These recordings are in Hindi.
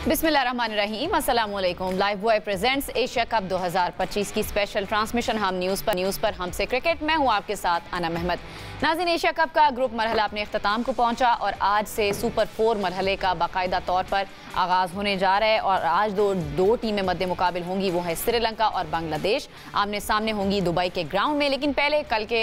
बिस्मिल्लाहिर्रहमानिर्रहीम, अस्सलाम वालेकुम। Live boy presents Asia cup 2025 की स्पेशल ट्रांसमिशन हम न्यूज़ पर हमसे क्रिकेट। मैं हूं आपके साथ अनम अहमद। नाज़रीन, एशिया कप का ग्रुप मरहला अपने अख्ताम को पहुंचा और आज से सुपर 4 मरहले का बाकायदा तौर पर आगाज़ होने जा रहा है। और आज दो टीमें मद्दे मुकाबिल होंगी, वो है श्रीलंका और बांग्लादेश। आमने सामने होंगी दुबई के ग्राउंड में। लेकिन पहले कल के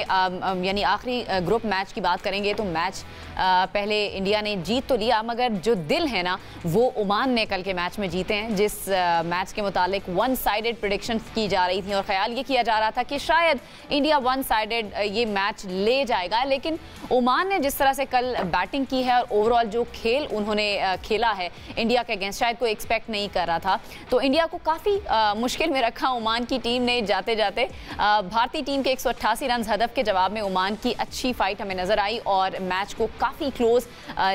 यानी आखिरी ग्रुप मैच की बात करेंगे तो मैच पहले इंडिया ने जीत तो लिया, मगर जो दिल है ना वो ओमान ने कल के मैच में जीते हैं। जिस मैच के मुतालिक वन साइडेड प्रेडिक्शंस की जा रही थी और ख्याल ये किया जा रहा था कि शायद इंडिया वन साइडेड ये मैच ले जाएगा, लेकिन ओमान ने जिस तरह से कल बैटिंग की है और ओवरऑल जो खेल उन्होंने खेला है इंडिया के अगेंस्ट, शायद कोई एक्सपेक्ट नहीं कर रहा था। तो इंडिया को काफ़ी मुश्किल में रखा ओमान की टीम ने। जाते जाते भारतीय टीम के 188 रन हदफ के जवाब में ओमान की अच्छी फाइट हमें नजर आई और मैच को काफ़ी क्लोज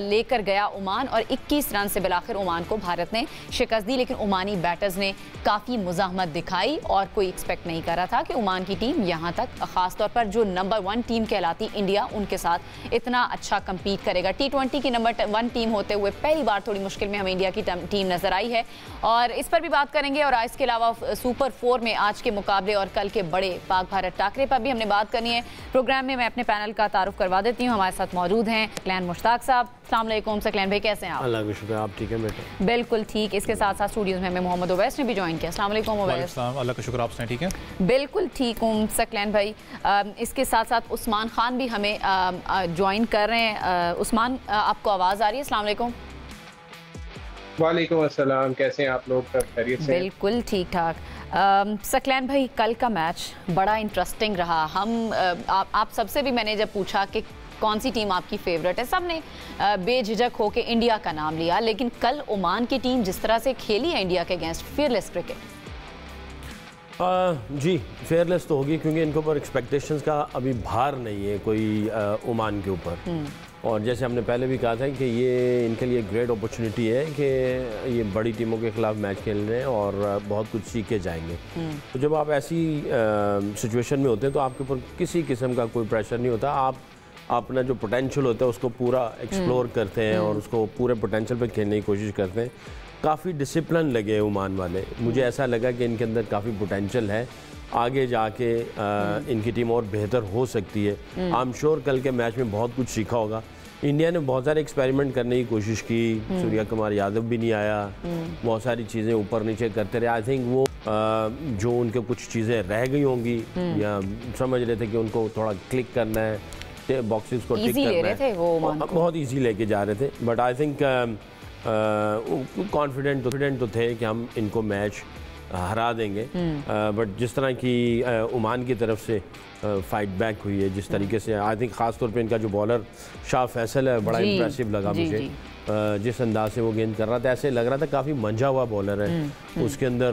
लेकर गया ओमान। और 21 रन से बिलाखिर ओमान को भारत ने शिकस्त दी। लेकिन ओमानी बैटर्स ने काफ़ी मुज़ाहमत दिखाई और कोई एक्सपेक्ट नहीं कर रहा था कि ओमान की टीम यहाँ तक, ख़ासतौर पर जो नंबर 1 टीम कहलाती इंडिया, उनके साथ इतना अच्छा कम्पीट करेगा। T20 की नंबर 1 टीम होते हुए पहली बार थोड़ी मुश्किल में हमें इंडिया की टीम नजर आई है और इस पर भी बात करेंगे। और इसके अलावा सुपर 4 में आज के मुकाबले और कल के बड़े पाक भारत टाकरे पर भी हमने बात करनी है। प्रोग्राम में मैं अपने पैनल का तारुफ करवा देती हूँ। हमारे साथ मौजूद हैं सकलैन मुश्ताक साहब। अस्सलाम वालेकुम सकलैन भाई, कैसे हैं आप? अल्लाह का शुक्र, आप ठीक है बेटे? बिल्कुल ठीक। इसके साथ साथ स्टूडियोज में हमें मोहम्मद उवैस ने भी ज्वाइन किया। अस्सलाम वालेकुम उवैस। अल्लाह का शुक्र, आप ठीक है? बिल्कुल ठीक हूँ सकलैन भाई। इसके साथ साथ उस्मान खान भी हमें ज्वाइन कर रहे हैं। उस्मान, आपको आवाज़ आ रही है? अस्सलाम वालेकुम। वालेकुम अस्सलाम, कैसे हैं आप लोग? खैरियत से? बिल्कुल ठीक ठाक। सकलैन भाई, कल का मैच बड़ा इंटरेस्टिंग रहा। आप सबसे भी मैंने जब पूछा कि कौन सी टीम आपकी फेवरेट है, सब ने बेझिझक होकर इंडिया का नाम लिया। लेकिन कल ओमान की टीम जिस तरह से खेली है इंडिया के अगेंस्ट, फेयरलेस क्रिकेट। जी फेयरलेस तो होगी, क्योंकि इनके ऊपर एक्सपेक्टेशंस का अभी भार नहीं है कोई ओमान के ऊपर। और जैसे हमने पहले भी कहा था कि ये इनके लिए ग्रेट अपॉर्चुनिटी है कि ये बड़ी टीमों के खिलाफ मैच खेल रहे हैं और बहुत कुछ सीख के जाएंगे। तो जब आप ऐसी सिचुएशन में होते हैं तो आपके ऊपर किसी किस्म का कोई प्रेशर नहीं होता। आप अपना जो पोटेंशियल होता है उसको पूरा एक्सप्लोर करते हैं और उसको पूरे पोटेंशियल पे खेलने की कोशिश करते हैं। काफ़ी डिसिप्लिन लगे ओमान वाले। मुझे ऐसा लगा कि इनके अंदर काफ़ी पोटेंशियल है, आगे जाके इनकी टीम और बेहतर हो सकती है। आई एम श्योर कल के मैच में बहुत कुछ सीखा होगा। इंडिया ने बहुत सारे एक्सपेरिमेंट करने की कोशिश की। सूर्या कुमार यादव भी नहीं आया, बहुत सारी चीज़ें ऊपर नीचे करते रहे। आई थिंक वो जो उनके कुछ चीज़ें रह गई होंगी या समझ रहे थे कि उनको थोड़ा क्लिक करना है, बॉक्सेस को टिक करना है, बहुत ईजी लेके जा रहे थे। बट आई थिंक कॉन्फिडेंट तो थे कि हम इनको मैच हरा देंगे। बट जिस तरह की ओमान की तरफ से फाइट बैक हुई है, जिस तरीके से, आई थिंक ख़ास तौर पे इनका जो बॉलर शाह फैसल है, बड़ा इम्प्रेसिव लगा मुझे। जिस अंदाज से वो गेंद कर रहा था, ऐसे लग रहा था काफ़ी मंझा हुआ बॉलर है। उसके अंदर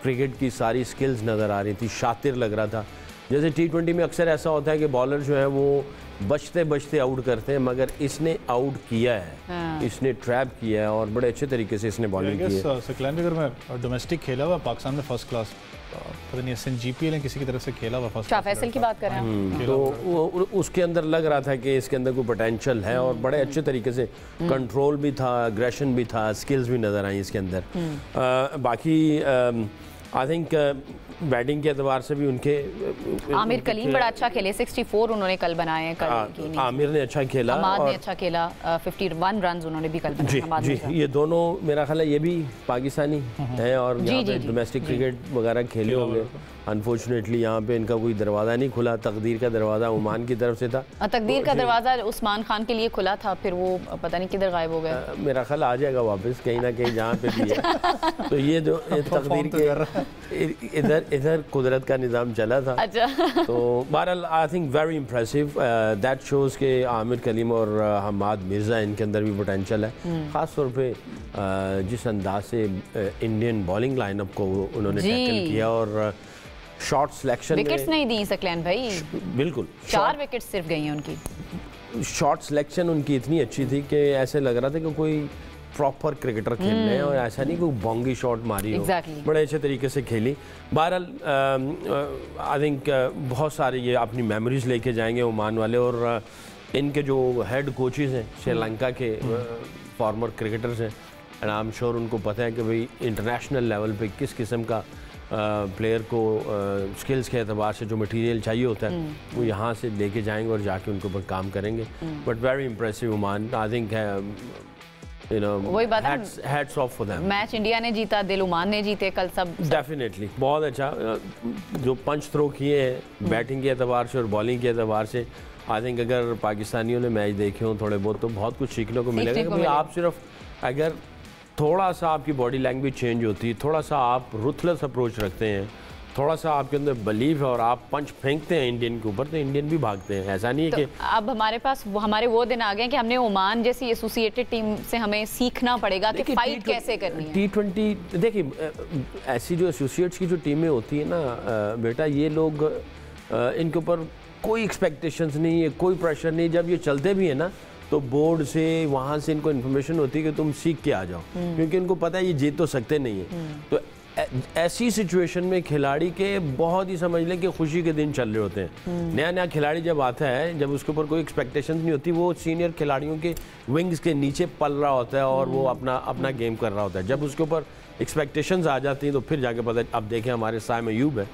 क्रिकेट की सारी स्किल्स नज़र आ रही थी, शातिर लग रहा था। जैसे T20 में अक्सर ऐसा होता है कि बॉलर जो है वो बचते बचते आउट करते हैं, मगर इसने आउट किया है, इसने ट्रैप किया है और बड़े अच्छे तरीके से इसने बॉलिंग की है। सकलैन, अगर मैं डोमेस्टिक खेला हुआ पाकिस्तान में फर्स्ट क्लास, पता नहीं SNGPL है किसी की तरफ से खेला हुआ फर्स्ट, शाह फैसल की बात कर रहे हैं, तो उसके अंदर लग रहा था कि इसके अंदर कोई पोटेंशियल है और बड़े अच्छे तरीके से कंट्रोल भी था, एग्रेशन भी था, स्किल्स भी नज़र आई इसके अंदर। बाकी आई थिंक बैटिंग के एतबार से भी उनके आमिर कलीम बड़ा अच्छा खेले, 64 उन्होंने कल बनाए हैं। आमिर ने अच्छा खेला, हमाद ने अच्छा खेला, 51 रन उन्होंने भी कल बनाए। जी, ये दोनों मेरा ख्याल है ये भी पाकिस्तानी है और यहाँ पे डोमेस्टिक क्रिकेट वगैरह खेले होंगे। अनफॉर्चुनेटली यहाँ पे इनका कोई दरवाज़ा नहीं खुला, तकदीर का दरवाज़ा ओमान की तरफ से था। तकदीर का दरवाज़ा उस्मान खान के लिए खुला था, फिर वो पता नहीं किधर गायब हो गया। मेरा ख्याल आ जाएगा वापस कहीं ना कहीं जहाँ पे भी है। तो ये जो तकदीर के इधर कुदरत का निज़ाम चला था। तो बहरहाल I think very impressive, that shows के आमिर कलीम और हमाद मिर्ज़ा, इनके अंदर भी पोटेंशियल है। ख़ास तौर पे जिस अंदाज से इंडियन बॉलिंग लाइनअप को उन्होंने टैकल किया और शॉट सिलेक्शन, विकेट्स नहीं दी सकलैन भाई, बिल्कुल 4 विकेट सिर्फ गई हैं उनकी। शॉट सिलेक्शन उनकी इतनी अच्छी थी कि ऐसे लग रहा था कि कोई प्रॉपर क्रिकेटर खेल रहे हैं और ऐसा नहीं कोई बोंगी शॉट मारी हो। बड़े अच्छे तरीके से खेली। बहरहाल आई थिंक बहुत सारे ये अपनी मेमोरीज लेके जाएंगे ओमान वाले। और इनके जो हेड कोचेज़ हैं श्रीलंका के फॉर्मर क्रिकेटर्स हैं, एंड आई एम श्योर उनको पता है कि भाई इंटरनेशनल लेवल पे किस किस्म का प्लेयर को स्किल्स के एतबार से जो मटेरियल चाहिए होता है वो यहाँ से लेके जाएंगे और जाके उनके ऊपर काम करेंगे। But very impressive Oman, I think वही बात है, hats off for them. Match India ने जीता, दिल ओमान ने जीते कल सब डेफिनेटली बहुत अच्छा जो पंच थ्रो किए हैं बैटिंग के एतबार से और बॉलिंग के एतबार से। आई थिंक अगर पाकिस्तानियों ने मैच देखे हो थोड़े बहुत तो बहुत कुछ सीखने को मिलेगा कि भाई आप सिर्फ अगर थोड़ा सा आपकी बॉडी लैंग्वेज चेंज होती है, थोड़ा सा आप रुथलेस अप्रोच रखते हैं, थोड़ा सा आपके अंदर बिलीव है और आप पंच फेंकते हैं इंडियन के ऊपर तो इंडियन भी भागते हैं। ऐसा नहीं है तो कि अब हमारे पास हमारे वो दिन आ गए कि हमने ओमान जैसी एसोसिएटेड टीम से हमें सीखना पड़ेगा कि फाइट कैसे करनी है। T20 देखिए ऐसी जो एसोसिएट्स की जो टीमें होती है ना बेटा, ये लोग इनके ऊपर कोई एक्सपेक्टेशंस नहीं है, कोई प्रेशर नहीं। जब ये चलते भी है ना तो बोर्ड से वहाँ से इनको इन्फॉर्मेशन होती है कि तुम सीख के आ जाओ, क्योंकि इनको पता है ये जीत तो सकते नहीं है। तो ऐसी सिचुएशन में खिलाड़ी के बहुत ही समझ लें कि खुशी के दिन चल रहे होते हैं। नया नया खिलाड़ी जब आता है, जब उसके ऊपर कोई एक्सपेक्टेशंस नहीं होती, वो सीनियर खिलाड़ियों के विंग्स के नीचे पल रहा होता है और वो अपना गेम कर रहा होता है। जब उसके ऊपर एक्सपेक्टेशंस आ जाती हैं तो फिर जाके पता है। अब देखें हमारे साइम अयूब है,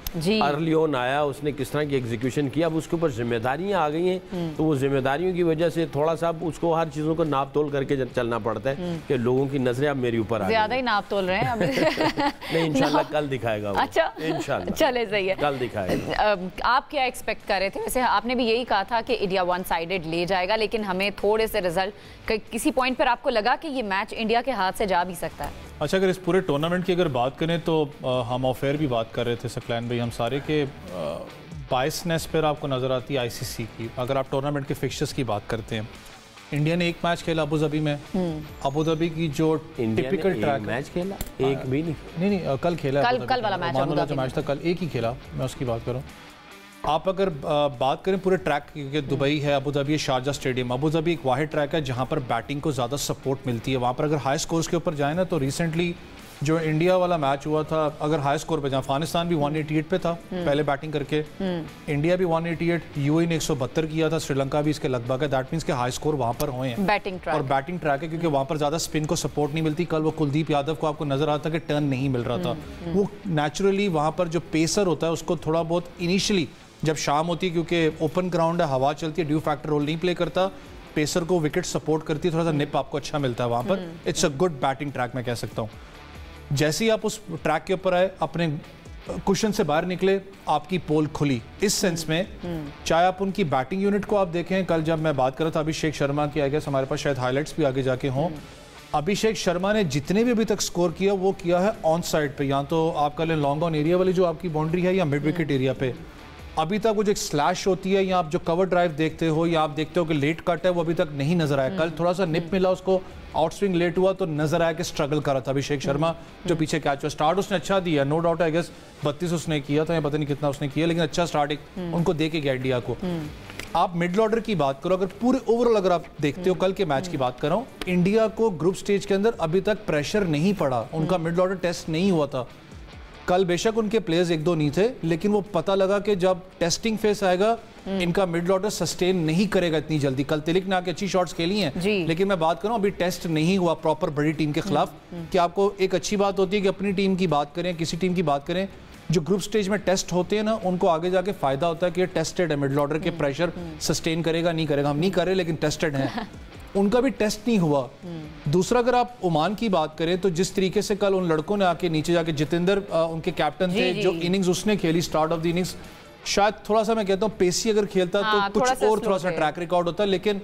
अर्ली ऑन आया, उसने किस तरह की एग्जीक्यूशन किया, अब उसके ऊपर जिम्मेदारियां आ गई हैं तो वो जिम्मेदारियों की वजह से थोड़ा सा उसको हर चीज़ों को नाप तोल करके चलना पड़ता है कि लोगों की नजरें अब मेरे ऊपर आ गई। ज्यादा ही नाप तोल रहे हैं अभी। नहीं इंशाल्लाह कल दिखाएगा वो। अच्छा इंशाल्लाह चले सही है, कल दिखाएगा। आप क्या एक्सपेक्ट कर रहे थे? वैसे आपने भी यही कहा था कि इंडिया वन साइडेड ले जाएगा, लेकिन हमें थोड़े से रिजल्ट किसी पॉइंट पर आपको लगा कि ये मैच इंडिया के हाथ से जा भी सकता है? अच्छा, अगर इस पूरे टूर्नामेंट की अगर बात करें तो हम ऑफेयर भी बात कर रहे थे सकलैन भाई हम सारे के बायसनेस पर आपको नज़र आती है आईसीसी की। अगर आप टूर्नामेंट के फिक्चर्स की बात करते हैं, इंडिया ने एक मैच खेला अबू धाबी में। अबू धाबी की जो टिपिकल ट्रैक मैच खेला, एक भी नहीं कल खेला, कल वाला मैच जो मैच था कल एक ही खेला, मैं उसकी बात कर रहा हूँ। आप अगर बात करें पूरे ट्रैक की, दुबई है, अबू धाबी है, शारजा स्टेडियम। अबू धाबी एक वाहिद ट्रैक है जहाँ पर बैटिंग को ज़्यादा सपोर्ट मिलती है। वहाँ पर अगर हाई स्कोर्स के ऊपर जाए ना तो रिसेंटली जो इंडिया वाला मैच हुआ था, अगर हाई स्कोर पे जाए, अफगानिस्तान भी 188 पे था पहले बैटिंग करके, इंडिया भी 188, यूएई ने 172 किया था, श्रीलंका भी इसके लगभग है। दैट मीन्स के हाई स्कोर वहाँ पर हुए हैं और बैटिंग ट्रैक है क्योंकि वहाँ पर ज़्यादा स्पिन को सपोर्ट नहीं मिलती। कल वो कुलदीप यादव को आपको नजर आता कि टर्न नहीं मिल रहा था। वो नेचुरली वहाँ पर जो पेसर होता है उसको थोड़ा बहुत इनिशियली जब शाम होती है, क्योंकि ओपन ग्राउंड है, हवा चलती है, ड्यू फैक्टर रोल नहीं प्ले करता, पेसर को विकेट सपोर्ट करती है, थोड़ा सा निप आपको अच्छा मिलता है वहाँ पर। It's a good batting track मैं कह सकता हूँ। जैसे ही आप उस ट्रैक के ऊपर आए, अपने कुशन से बाहर निकले, आपकी पोल खुली। इस सेंस में चाहे आप उनकी बैटिंग यूनिट को आप देखें, कल जब मैं बात कर रहा था अभिषेक शर्मा की, आई गेस हमारे पास शायद हाईलाइट्स भी आगे जाके हों, अभिषेक शर्मा ने जितने भी अभी तक स्कोर किया वो किया है ऑन साइड पे, या तो आप कह लें लॉन्ग ऑन एरिया वाली जो आपकी बाउंड्री है या मिड विकेट एरिया पे। अभी तक वो जो एक स्लैश होती है या आप जो कवर ड्राइव देखते हो या आप देखते हो कि लेट कट है, वो अभी तक नहीं नजर आया। कल थोड़ा सा निप मिला उसको, आउट स्विंग लेट हुआ तो नजर आया कि स्ट्रगल कर रहा था अभिषेक शर्मा जो पीछे कैच हुआ। स्टार्ट उसने अच्छा दिया, नो डाउट, आई गेस 32 उसने किया था या पता नहीं कितना उसने किया, लेकिन अच्छा स्टार्ट उनको दे के गया इंडिया को। आप मिडल ऑर्डर की बात करो, अगर पूरे ओवरऑल अगर आप देखते हो, कल के मैच की बात कर रहा हूँ, इंडिया को ग्रुप स्टेज के अंदर अभी तक प्रेशर नहीं पड़ा, उनका मिडल ऑर्डर टेस्ट नहीं हुआ था। कल बेशक उनके प्लेयर्स एक दो नहीं थे, लेकिन वो पता लगा कि जब टेस्टिंग फेस आएगा इनका मिडल ऑर्डर सस्टेन नहीं करेगा इतनी जल्दी। कल तिलक ने आके अच्छी शॉट्स खेली हैं, लेकिन मैं बात करूं अभी टेस्ट नहीं हुआ प्रॉपर बड़ी टीम के खिलाफ। कि आपको एक अच्छी बात होती है कि अपनी टीम की बात करें, किसी टीम की बात करें, जो ग्रुप स्टेज में टेस्ट होते हैं ना, उनको आगे जाके फायदा होता है कि ये टेस्टेड है, मिडल ऑर्डर के प्रेशर सस्टेन करेगा नहीं करेगा। हम नहीं कर रहे लेकिन टेस्टेड है, उनका भी टेस्ट नहीं हुआ। दूसरा, अगर आप ओमान की बात करें तो जिस तरीके से कल उन लड़कों ने आके नीचे जाके, जितेंद्र उनके कैप्टन थे, जो इनिंग्स उसने खेली स्टार्ट ऑफ द इनिंग्स, शायद थोड़ा सा मैं कहता हूँ पेसी अगर खेलता तो कुछ और थोड़ा सा ट्रैक रिकॉर्ड होता, लेकिन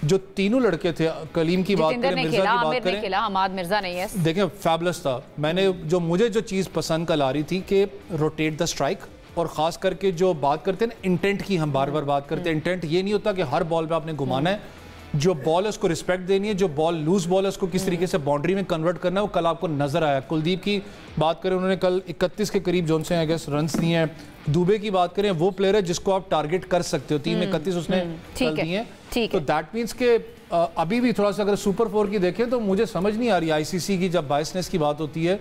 जो तीनों लड़के थे, कलीम की बात करें, मिर्जा की बात करें, हमाद मिर्जा नहीं है, देखें फैबुलस था। मैंने मुझे जो चीज़ पसंद कल आ रही थी कि रोटेट द स्ट्राइक, और खास करके जो बात करते हैं ना इंटेंट की, हम बार बार बात करते हैं इंटेंट, ये नहीं होता कि हर बॉल पे आपने घुमाना है, जो बॉल है उसको रिस्पेक्ट देनी है, जो बॉल लूज बॉल है उसको किस तरीके से बाउंड्री में कन्वर्ट करना है, वो कल आपको नजर आया। कुलदीप की बात करें, उन्होंने कल 31 के करीब जोन से आई गेस रन्स दिए हैं। दुबे की बात करें, वो प्लेयर है जिसको आप टारगेट कर सकते हो, 3 में 31 उसने कल दिए हैं। तो दैट मीन्स के अभी भी थोड़ा सा अगर सुपर 4 की देखें तो मुझे समझ नहीं आ रही आईसीसी की जब बायसनेस की बात होती है,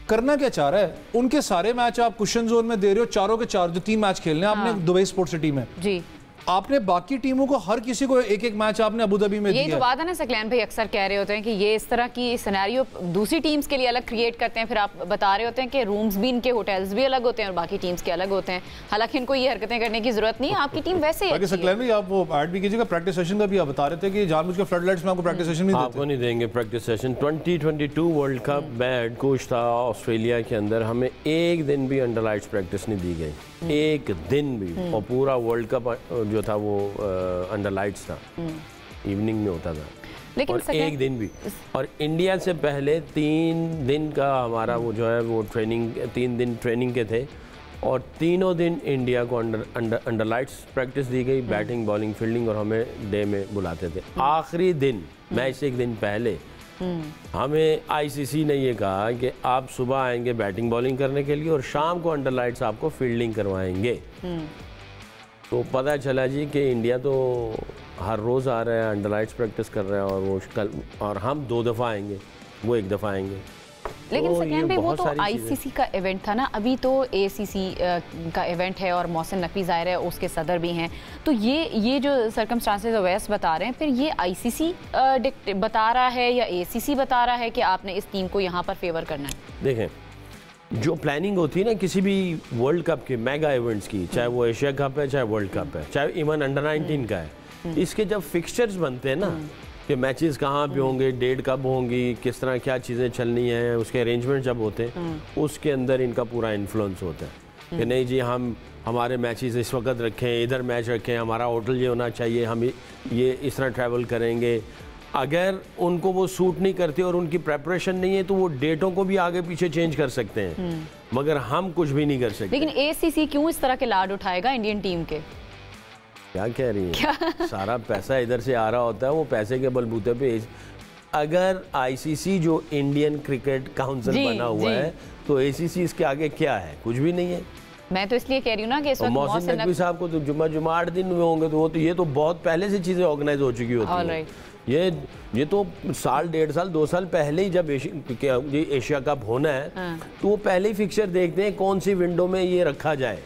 करना क्या चाह रहा है। उनके सारे मैच आप कुशन जोन में दे रहे हो, चारों के चार जो 3 मैच खेलने आपने दुबई स्पोर्ट्स सिटी में जी, आपने बाकी टीमों को हर किसी को एक एक मैच आपने अबू धाबी में दिया। ये तो बात है ना, सकलैन भाई अक्सर कह रहे होते हैं कि ये इस तरह की सिनेरियो दूसरी टीम्स के लिए अलग क्रिएट करते हैं, फिर आप बता रहे होते हैं कि रूम्स भी इनके होटल्स भी अलग होते हैं और बाकी टीम्स के अलग होते हैं। हालांकि इनको ये हरकतें करने की जरूरत नहीं है, आपकी टीम वैसे ही। सकलैन भाई आप वो ऐड भी कीजिएगा, प्रैक्टिस सेशन का भी आप बता रहे थे कि जानबूझ के फ्लड लाइट्स में आपको प्रैक्टिस सेशन नहीं देते। आपको नहीं देंगे प्रैक्टिस सेशन। 2022 वर्ल्ड कप मैं हेड कोच था ऑस्ट्रेलिया के अंदर, हमें एक दिन भी अंडर लाइट्स प्रैक्टिस नहीं दी गई, एक दिन भी। और पूरा वर्ल्ड कप जो था वो अंडर लाइट्स था, इवनिंग में होता था, लेकिन और एक दिन भी। और इंडिया से पहले 3 दिन का हमारा वो जो है वो ट्रेनिंग, 3 दिन ट्रेनिंग के थे और तीनों दिन इंडिया को अंडर लाइट्स प्रैक्टिस दी गई, बैटिंग बॉलिंग फील्डिंग, और हमें डे में बुलाते थे। आखिरी दिन मैच से एक दिन पहले हमें आईसीसी ने ये कहा कि आप सुबह आएंगे बैटिंग बॉलिंग करने के लिए और शाम को अंडर लाइट्स आपको फील्डिंग करवाएंगे। तो पता चला जी कि इंडिया तो हर रोज़ आ रहा है, अंडर लाइट्स प्रैक्टिस कर रहा है, और वो कल, और हम 2 दफ़ा आएंगे, वो 1 दफ़ा आएंगे। लेकिन सकलैन भाई वो तो आईसीसी का इवेंट था ना, अभी तो एसीसी का इवेंट है और मोहसिन नकवी ज़ाहिर है उसके सदर भी हैं। तो ये जो सर्कमस्टांसेस ओवैस बता रहे हैं, फिर ये आईसीसी बता रहा है या एसीसी बता रहा है कि आपने इस टीम को यहाँ पर फेवर करना है? देखें, जो प्लानिंग होती है ना किसी भी वर्ल्ड कप के मेगा इवेंट्स की, चाहे वो एशिया कप है, चाहे वर्ल्ड कप है, चाहे इवन अंडर 19 का है, इसके जब फिक्सचर्स बनते हैं ना कि मैचेस कहाँ पे होंगे, डेट कब होंगी, किस तरह क्या चीज़ें चलनी हैं, उसके अरेंजमेंट जब होते हैं, उसके अंदर इनका पूरा इन्फ्लुएंस होता है कि नहीं जी हम हमारे मैचेस इस वक्त रखें, इधर मैच रखें, हमारा होटल ये होना चाहिए, हम ये इस तरह ट्रैवल करेंगे। अगर उनको वो सूट नहीं करती और उनकी प्रेपरेशन नहीं है तो वो डेटों को भी आगे पीछे चेंज कर सकते हैं, मगर हम कुछ भी नहीं कर सकते। लेकिन एसीसी क्यों इस तरह के लाड उठाएगा इंडियन टीम के? क्या कह रही है? सारा पैसा इधर से आ रहा होता है, वो पैसे के बलबूते पे। अगर आईसीसी जो इंडियन क्रिकेट काउंसिल बना हुआ है तो एसीसी इसके आगे क्या है? कुछ भी नहीं है। मैं तो इसलिए कह रही हूँ ना कि इस वक्त मोहसिन नकवी साहब को तो जुम्मा 8 दिन में होंगे, तो वो तो ये तो बहुत पहले से चीज़ें ऑर्गेनाइज हो चुकी होती हैं। ये तो साल 1.5 साल 2 साल पहले ही जब एशिया कप होना है तो वो पहले ही फिक्सचर देखते हैं कौन सी विंडो में ये रखा जाए,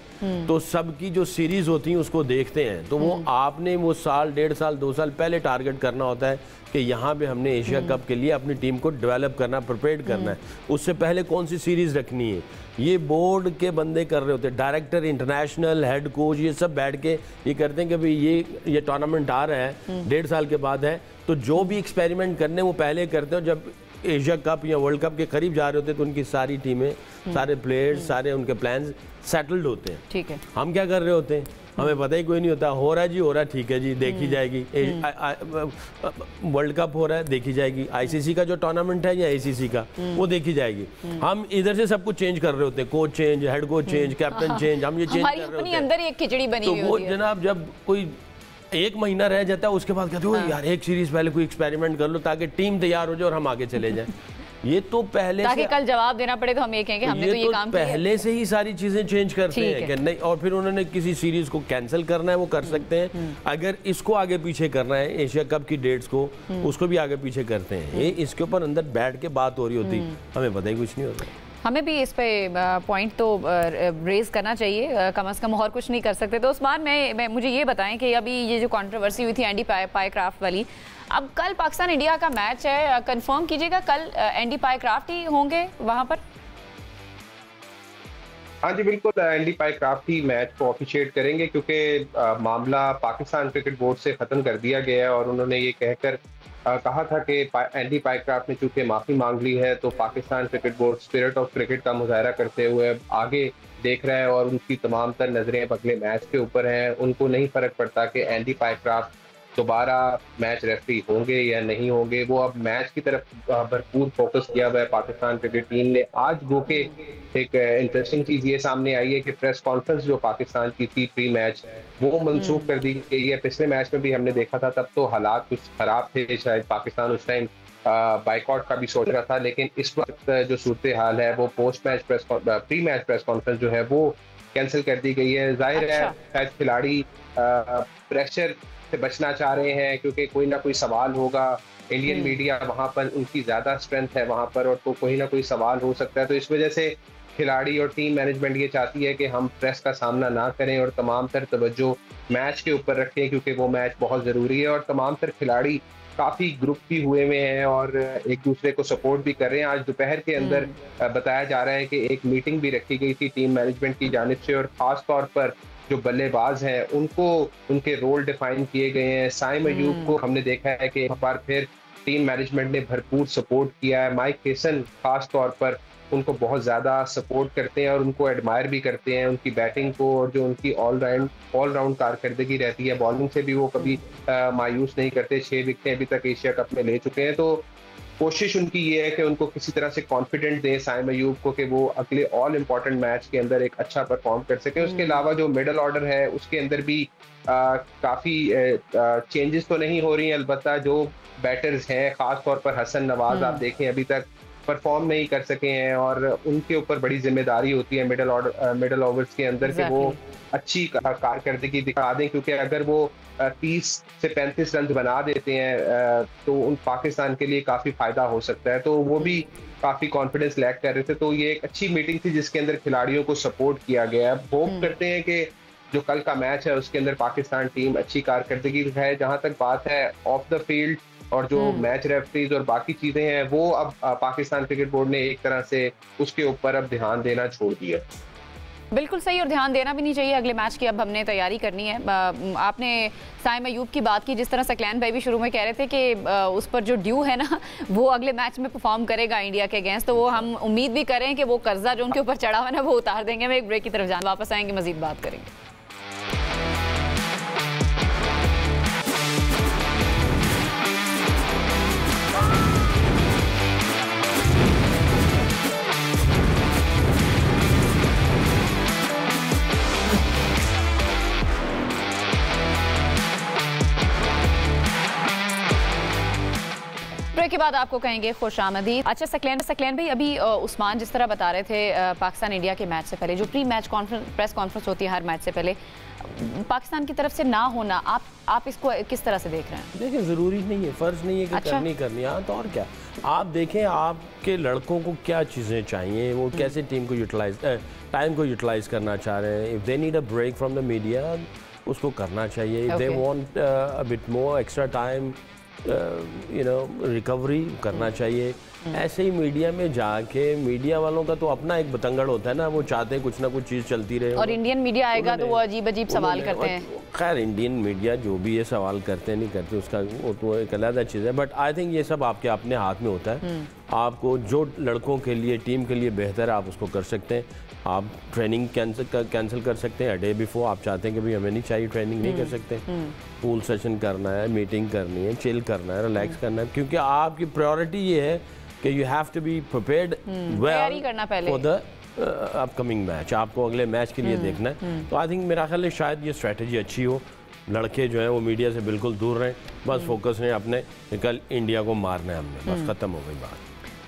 तो सबकी जो सीरीज होती हैं उसको देखते हैं। तो वो आपने वो साल 1.5 साल 2 साल पहले टारगेट करना होता है कि यहाँ पे हमने एशिया कप के लिए अपनी टीम को डेवलप करना, प्रिपेयर करना है। उससे पहले कौन सी सीरीज रखनी है, ये बोर्ड के बंदे कर रहे होते हैं, डायरेक्टर, इंटरनेशनल हेड कोच, ये सब बैठ के ये करते हैं कि भाई ये टूर्नामेंट आ रहा है 1.5 साल के बाद है, तो जो भी एक्सपेरिमेंट करने वो पहले करते हैं। जब एशिया कप या वर्ल्ड कप के करीब जा रहे होते हैं तो उनकी सारी टीमें, सारे प्लेयर्स, सारे उनके प्लान्स सेटल्ड होते हैं। ठीक है, हम क्या कर रहे होते हैं, हमें पता ही कोई नहीं होता। हो रहा है जी, हो रहा है, ठीक है जी, देखी जाएगी। वर्ल्ड कप हो रहा है, देखी जाएगी। आईसीसी का जो टूर्नामेंट है या एसीसी का, वो देखी जाएगी। हम इधर से सब कुछ चेंज कर रहे होते हैं, coach change, head coach change, captain change, हम ये चेंज कर रहे होते हैं। अंदर एक खिचड़ी बनी हुई होती है। तो वो जनाब जब कोई 1 महीना रह जाता है उसके बाद कहते हो यार एक सीरीज पहले कोई एक्सपेरिमेंट कर लो ताकि टीम तैयार हो जाए और हम आगे चले जाएं। ये तो पहले ताकि कल जवाब देना पड़े तो हम ये कहेंगे हमने तो ये काम किया। पहले से ही सारी चीजें चेंज करते हैं कि नहीं, और फिर उन्होंने किसी सीरीज को कैंसिल करना है वो कर सकते हैं। अगर इसको आगे पीछे करना है, एशिया कप की डेट्स को, उसको भी आगे पीछे करते हैं। ये इसके ऊपर अंदर बैठ के बात हो रही होती, हमें पता ही कुछ नहीं होता। हमें भी इस पे पॉइंट तो रेज करना चाहिए, कम से कम और कुछ नहीं कर सकते। तो उस्मान मैं मुझे ये बताएं कि अभी ये जो कंट्रोवर्सी हुई थी एंडी पायक्राफ्ट वाली, अब कल पाकिस्तान इंडिया का मैच है, कंफर्म कीजिएगा कल एंडी पायक्राफ्ट ही होंगे वहां पर? हाँ जी बिल्कुल, एंडी पायक्राफ्ट ही मैच को ऑफिशिएट करेंगे क्योंकि मामला पाकिस्तान क्रिकेट बोर्ड से ख़त्म कर दिया गया है और उन्होंने ये कहकर कहा था कि एंडी पायक्राफ्ट ने चूंकि माफ़ी मांग ली है तो Pakistan cricket board spirit of cricket का मुजाहरा करते हुए आगे देख रहा है और उनकी तमाम तर नज़रें अगले मैच के ऊपर हैं। उनको नहीं फ़र्क पड़ता कि एंडी पायक्राफ्ट दोबारा मैच रेफरी होंगे या नहीं होंगे, वो अब मैच की तरफ भरपूर फोकस किया हुआ है पाकिस्तान क्रिकेट टीम ने। आज गो के एक इंटरेस्टिंग चीज़ ये सामने आई है कि प्रेस कॉन्फ्रेंस जो पाकिस्तान की थी प्री मैच, वो मनसूख कर दी गई है। पिछले मैच में भी हमने देखा था, तब तो हालात कुछ ख़राब थे, शायद पाकिस्तान उस टाइम बाइकआउट का भी सोच रहा था, लेकिन इस वक्त जो सूरत हाल है वो post match pre match press conference जो है वो कैंसिल कर दी गई है। जाहिर है शायद खिलाड़ी प्रेशर से बचना चाह रहे हैं क्योंकि कोई ना कोई सवाल होगा। इंडियन मीडिया वहां पर, उनकी ज्यादा स्ट्रेंथ है वहां पर और तो कोई ना कोई सवाल हो सकता है, तो इस वजह से खिलाड़ी और टीम मैनेजमेंट ये चाहती है कि हम प्रेस का सामना ना करें और तमाम तर तवज्जो मैच के ऊपर रखें, क्योंकि वो मैच बहुत ज़रूरी है और तमाम तर खिलाड़ी काफ़ी ग्रुप भी हुए हैं और एक दूसरे को सपोर्ट भी कर रहे हैं। आज दोपहर के अंदर बताया जा रहा है कि एक मीटिंग भी रखी गई थी टीम मैनेजमेंट की जानिब से और ख़ास तौर पर जो बल्लेबाज हैं उनको उनके रोल डिफाइन किए गए हैं। साइम अयूब को हमने देखा है कि एक बार फिर टीम मैनेजमेंट ने भरपूर सपोर्ट किया है। माइक हेसन खास तौर पर उनको बहुत ज़्यादा सपोर्ट करते हैं और उनको एडमायर भी करते हैं, उनकी बैटिंग को और जो उनकी ऑल राउंड कारकर्दगी रहती है। बॉलिंग से भी वो कभी मायूस नहीं करते। 6 विकेटें अभी तक एशिया कप में ले चुके हैं। तो कोशिश उनकी ये है कि उनको किसी तरह से कॉन्फिडेंट दें साइम अयूब को कि वो अगले ऑल इम्पॉर्टेंट मैच के अंदर एक अच्छा परफॉर्म कर सके। उसके अलावा जो मिडल ऑर्डर है उसके अंदर भी काफ़ी चेंजेस तो नहीं हो रही हैं, अलबत्ता जो बैटर्स हैं खास तौर पर हसन नवाज आप देखें अभी तक परफॉर्म नहीं कर सके हैं और उनके ऊपर बड़ी जिम्मेदारी होती है मिडल ओवर्स के अंदर कि वो अच्छी कारकर्दगी दिखा दें, क्योंकि अगर वो 30 से 35 रन बना देते हैं तो उन पाकिस्तान के लिए काफ़ी फ़ायदा हो सकता है। तो वो भी काफ़ी कॉन्फिडेंस लैक कर रहे थे। तो ये एक अच्छी मीटिंग थी जिसके अंदर खिलाड़ियों को सपोर्ट किया गया। होप करते हैं कि जो कल का मैच है उसके अंदर पाकिस्तान टीम अच्छी कारकर्दगी दिखाए। जहाँ तक बात है ऑफ द फील्ड और जो मैच रेफरीज और बाकी चीज़ें हैं वो अब पाकिस्तान क्रिकेट बोर्ड ने एक तरह से उसके ऊपर अब ध्यान देना छोड़ दिया। बिल्कुल सही, और ध्यान देना भी नहीं चाहिए। अगले मैच की अब हमने तैयारी करनी है। आपने साइम अयूब की बात की, जिस तरह सकलैन भाई भी शुरू में कह रहे थे कि उस पर जो ड्यू है ना वो अगले मैच में परफॉर्म करेगा इंडिया के अगेंस्ट, तो वो हम उम्मीद भी करें कि वो कर्जा जो उनके ऊपर चढ़ा हुआ है ना वो उतार देंगे। मैं एक ब्रेक की तरफ जान वापस आएंगे, मजीद बात करेंगे। के बाद आपको कहेंगे खुशामदीद। अच्छा सकलैन भाई, अभी उस्मान जिस तरह बता रहे थे पाकिस्तान इंडिया के मैच से पहले जो प्री मैच प्रेस कॉन्फ्रेंस होती है हर मैच से पहले, पाकिस्तान की तरफ से ना होना, आप इसको किस तरह से देख रहे हैं? देखिए ज़रूरी नहीं है, फ़र्ज़ नहीं है कि अच्छा? करनी हाँ तो और क्या। आप देखें आपके लड़कों को क्या चीज़ें चाहिए, वो कैसे टीम को टाइम को यूटिलाइज करना चाह रहे हैं। If they need a break from the media उसको करना चाहिए। If they want a bit more extra time recovery करना चाहिए। ऐसे ही मीडिया में जाके मीडिया वालों का तो अपना एक बतंगड़ होता है ना, वो चाहते हैं कुछ ना कुछ चीज़ चलती रहे और इंडियन मीडिया आएगा तो वो अजीब अजीब सवाल करते हैं। खैर इंडियन मीडिया जो भी ये सवाल करते हैं नहीं करते उसका वो तो एक अलग चीज़ है, बट आई थिंक ये सब आपके अपने हाथ में होता है। आपको जो लड़कों के लिए टीम के लिए बेहतर है आप उसको कर सकते हैं। आप ट्रेनिंग कैंसिल कर सकते हैं डे बिफोर। आप चाहते हैं कि भाई हमें नहीं चाहिए ट्रेनिंग, नहीं कर सकते। पूल सेशन करना है, मीटिंग करनी है, चिल करना है, रिलैक्स करना है, क्योंकि आपकी प्रायोरिटी ये है कि you have to be prepared well for the upcoming match. आपको अगले मैच के लिए देखना है। तो आई थिंक मेरा ख्याल है शायद ये स्ट्रेटजी अच्छी हो। लड़के जो हैं वो मीडिया से बिल्कुल दूर रहें, बस फोकस रहें अपने, कल इंडिया को मारना है हमने, बस ख़त्म हो गई बात।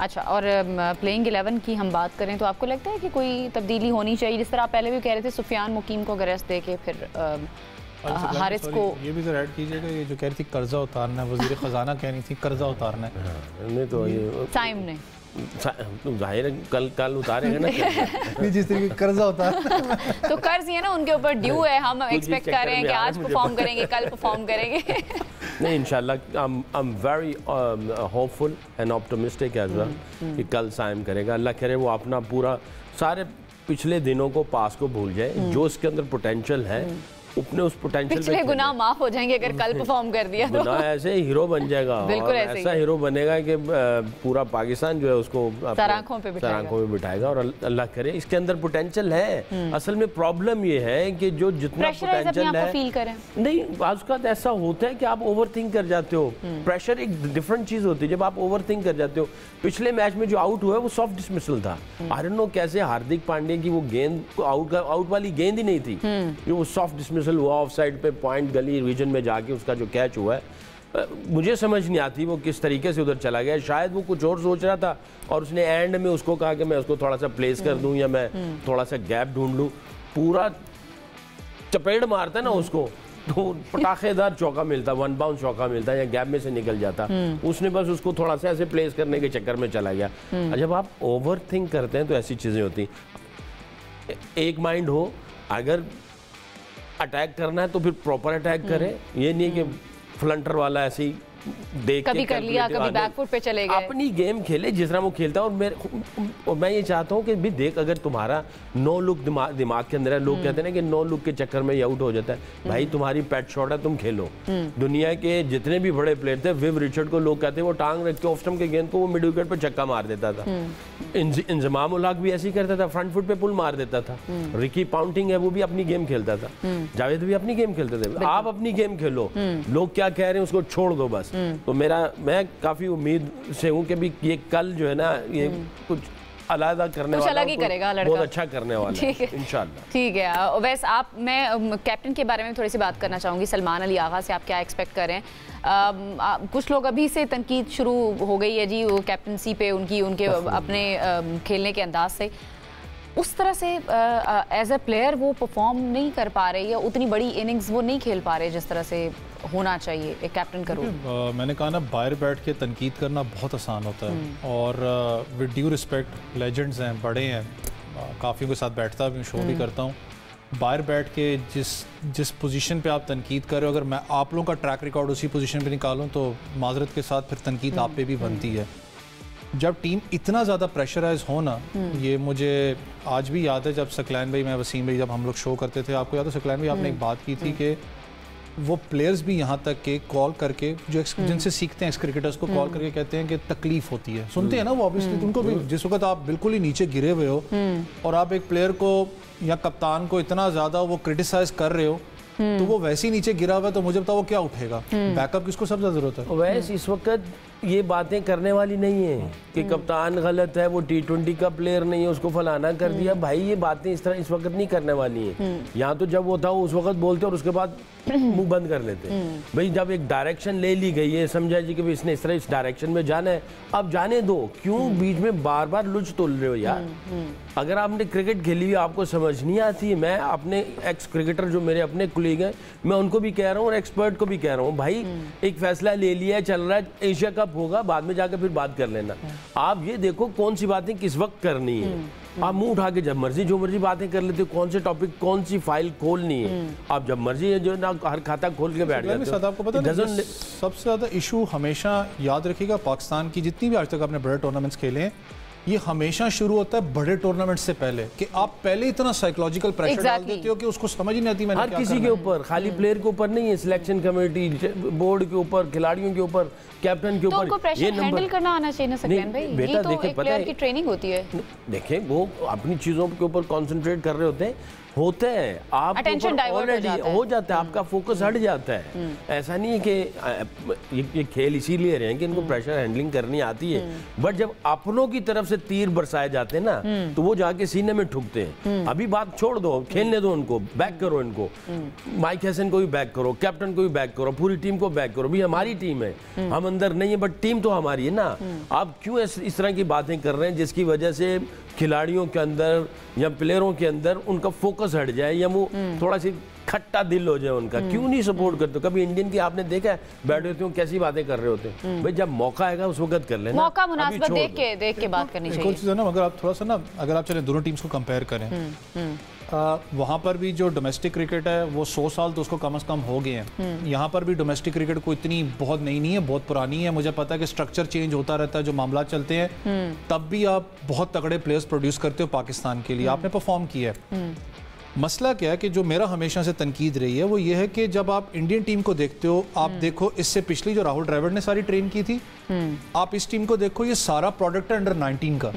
अच्छा, और प्लेइंग 11 की हम बात करें तो आपको लगता है कि कोई तब्दीली होनी चाहिए? जिस तरह आप पहले भी कह रहे थे सुफियान मुकीम को अगर रेस्ट दे के फिर हारिस को ये भी तो ऐड कीजिएगा, ये जो कह रही थी कर्जा उतारना है, वजीर खजाना कह रही थी कर्जा उतारना है। तो ये साइम ने जाहिर है कल उतारेंगे ना जिस तरीके कर्जा उतारना तो कर्ज ये ना उनके ऊपर ड्यू है। हम एक्सपेक्ट कर रहे हैं कि आज परफॉर्म करेंगे, कल परफॉर्म करेंगे। नहीं इंशाल्लाह I am very hopeful and optimistic as well कि कल साइम करेगा। अल्लाह करे वो अपना पूरा सारे पिछले दिनों को पास को भूल जाए, जो उसके अंदर पोटेंशियल है अपने उस पोटेंशियल पिछले गुनाह माफ हो जाएंगे अगर कल परफॉर्म कर दिया तो। गुनाह ऐसे हीरो बन जाएगा और ऐसा हीरो बनेगा कि पूरा पाकिस्तान जो है उसको सराखों पे बिठाएगा और अल्लाह करे इसके अंदर पोटेंशियल है। असल में प्रॉब्लम ये है कि जो जितना पोटेंशियल है फील करें नहीं, उसका ऐसा होता है कि आप ओवर थिंक कर जाते हो। प्रेशर एक डिफरेंट चीज होती है जब आप ओवर थिंक कर जाते हो। पिछले मैच में जो आउट हुआ है वो सॉफ्ट डिसमिसल था। आई डोंट नो कैसे हार्दिक पांड्या की वो गेंद आउट वाली गेंद ही नहीं थी, वो सॉफ्ट डिसमिसल हुआ ऑफ साइड पे पॉइंट गली रीजन में जाके उसका जो कैच हुआ है मुझे समझ नहीं आती वो किस तरीके से उधर चला गया। शायद वो कुछ और सोच रहा था और उसने एंड में उसको कहा कि मैं उसको थोड़ा सा प्लेस कर दूं या मैं थोड़ा सा गैप ढूंढ लूं। पूरा चपेट मारता है ना उसको तो पटाखेदार चौका मिलता, 1 बाउंस चौका मिलता या गैप में से निकल जाता। उसने बस उसको थोड़ा सा ऐसे प्लेस करने के चक्कर में चला गया। जब आप ओवर थिंक करते हैं तो ऐसी चीज़ें होती। एक माइंड हो, अगर अटैक करना है तो फिर प्रॉपर अटैक करें। ये नहीं कि फ्लंटर वाला ऐसे ही देख कभी कर लिया, कभी बैकफुट पे चले गए। अपनी गेम खेले जिस तरह वो खेलता है। और मैं ये चाहता हूँ कि भी देख, अगर तुम्हारा नो लुक दिमाग के अंदर है, लोग कहते हैं ना कि नो लुक के चक्कर में ये आउट हो जाता है। भाई तुम्हारी पेट शॉट है, तुम खेलो। दुनिया के जितने भी बड़े प्लेयर थे, विव रिचर्ड को लोग कहते हैं वो टांग रख के ऑफ स्टंप के गेंद को वो मिड विकेट पर छक्का मार देता था। इंजमाम उल हक भी ऐसे ही करता था, फ्रंट फुट पे पुल मार देता था। रिकी पाउंटिंग है, वो भी अपनी गेम खेलता था। जावेद भी अपनी गेम खेलते थे। आप अपनी गेम खेलो, लोग क्या कह रहे हैं उसको छोड़ दो बस। तो मैं काफी उम्मीद से हूँ कि भी ये कल जो है ना, ये कुछ अलग करने वाला, अलग ही करेगा लड़का, बहुत अच्छा करने वाला है इंशाल्लाह। ठीक है। वैसे मैं कैप्टन के बारे में थोड़ी सी बात करना चाहूँगी। सलमान अली आगा से आप क्या एक्सपेक्ट करें? कुछ लोग अभी से तनकीद शुरू हो गई है जी वो कैप्टनसी पे, उनके अपने खेलने के अंदाज से। उस तरह से एज अ प्लेयर वो परफॉर्म नहीं कर पा रहे, या उतनी बड़ी इनिंग्स वो नहीं खेल पा रहे जिस तरह से होना चाहिए एक कैप्टन का रोल। मैंने कहा ना, बाहर बैठ के तनकीद करना बहुत आसान होता है। और विद ड्यू रिस्पेक्ट, लेजेंड्स हैं, बड़े हैं, काफ़ी के साथ बैठता भी, शो भी करता हूँ। बाहर बैठ के जिस पोजीशन पे आप तनकीद कर रहे हो, अगर मैं आप लोगों का ट्रैक रिकॉर्ड उसी पोजीशन पे निकालूँ तो माजरत के साथ फिर तनकीद आप पे भी बनती है। जब टीम इतना ज़्यादा प्रेशराइज हो ना, ये मुझे आज भी याद है जब सकलैन भाई, मैं वसीम भाई, जब हम लोग शो करते थे, आपको याद है सकलैन भाई आपने एक बात की थी कि वो प्लेयर्स भी यहाँ तक के कॉल करके, जो जिनसे सीखते हैं एक्स क्रिकेटर्स को कॉल करके कहते हैं कि तकलीफ होती है, सुनते हैं ना वो ऑब्वियसली उनको भी। जिस वक्त आप बिल्कुल ही नीचे गिरे हुए हो और आप एक प्लेयर को या कप्तान को इतना ज़्यादा वो क्रिटिसाइज कर रहे हो, तो वो वैसे ही नीचे गिरा हुआ है, तो मुझे बताओ वो क्या उठेगा? बैकअप किसको सबसे ज़रूरत है? वैसे इस वक्त ये बातें करने वाली नहीं है कि कप्तान गलत है, वो T20 का प्लेयर नहीं है, उसको फलाना कर दिया। भाई ये बातें इस तरह इस वक्त नहीं करने वाली हैं। यहाँ तो जब वो था उस वक्त बोलते और उसके बाद मुंह बंद कर लेते। भाई जब एक डायरेक्शन ले ली गई है, समझा जी कि इसने इस तरह इस डायरेक्शन में जाना है, अब जाने दो। क्यों बीच में बार बार लुच तोल रहे हो यार? अगर आपने क्रिकेट खेली हुई, आपको समझ नहीं आती है। मैं अपने एक्स क्रिकेटर जो मेरे अपने कुलीग हैं, मैं उनको भी कह रहा हूँ और एक्सपर्ट को भी कह रहा हूँ, भाई एक फैसला ले लिया है, चल रहा है, एशिया कप होगा, बाद में जाकर फिर बात कर लेना। आप ये देखो कौन सी बातें किस वक्त करनी है। आप मुंह उठा के जब मर्जी जो मर्जी बातें कर लेते हो, कौन से टॉपिक, कौन सी फाइल खोलनी है, आप जब मर्जी जो ना हर खाता खोल के बैठ जाते हो। आपको पता है सबसे ज्यादा इशू हमेशा याद रखिएगा, पाकिस्तान की जितनी भी आज तक आपने बड़े टूर्नामेंट्स खेले हैं, ये हमेशा शुरू होता है बड़े टूर्नामेंट से पहले, कि आप पहले इतना साइकोलॉजिकल प्रेशर डाल देते हो कि उसको समझ ही नहीं आती। हर किसी के ऊपर, खाली प्लेयर के ऊपर नहीं है, सिलेक्शन कमेटी, बोर्ड के ऊपर, खिलाड़ियों के ऊपर, कैप्टन के ऊपर, तो प्रेशर हैंडल करना आना चाहिए ना सकलैन भाई। ये तो एक प्लेयर की ट्रेनिंग होती है। देखें वो अपनी चीजों के ऊपर कंसंट्रेट कर रहे होते हैं, आप ऑलरेडी हो जाता है, आपका फोकस हट जाता है। ऐसा नहीं है कि ये खेल इसीलिए रहे हैं कि इनको प्रेशर हैंडलिंग करनी आती है, बट जब अपनों की तरफ से तीर बरसाए जाते हैं ना, तो वो जाके सीने में ठुकते हैं। अभी बात छोड़ दो, खेलने दो उनको, बैक करो इनको, माइक हैसन को भी बैक करो, कैप्टन को भी बैक करो, पूरी टीम को बैक करो। भी हमारी टीम है, हम अंदर नहीं है, बट टीम तो हमारी है ना। आप क्यों इस तरह की बातें कर रहे हैं जिसकी वजह से खिलाड़ियों के अंदर या प्लेयरों के अंदर उनका फोकस हट जाए, या वो थोड़ा सी खट्टा दिल हो जाए उनका? क्यों नहीं सपोर्ट करते? कभी इंडियन की आपने देखा है बैठे होते हो कैसी बातें कर रहे होते हैं? भाई जब मौका आएगा उस वक्त कर लेना, मौका मुनासिबत देख के बात करनी चाहिए। चीज़ है ना, अगर आप थोड़ा सा ना, अगर आप चले दोनों टीम्स को कंपेयर करें, वहाँ पर भी जो डोमेस्टिक क्रिकेट है वो 100 साल तो उसको कम से कम हो गए हैं। यहाँ पर भी डोमेस्टिक क्रिकेट को इतनी बहुत नई नहीं है, बहुत पुरानी है। मुझे पता है कि स्ट्रक्चर चेंज होता रहता है, जो मामला चलते हैं, तब भी आप बहुत तगड़े प्लेयर्स प्रोड्यूस करते हो पाकिस्तान के लिए, आपने परफॉर्म किया है। मसला क्या है कि जो मेरा हमेशा से तनकीद रही है वो ये है कि जब आप इंडियन टीम को देखते हो, आप देखो इससे पिछली जो राहुल द्रविड़ ने सारी ट्रेन की थी, आप इस टीम को देखो, ये सारा प्रोडक्ट है अंडर 19 का।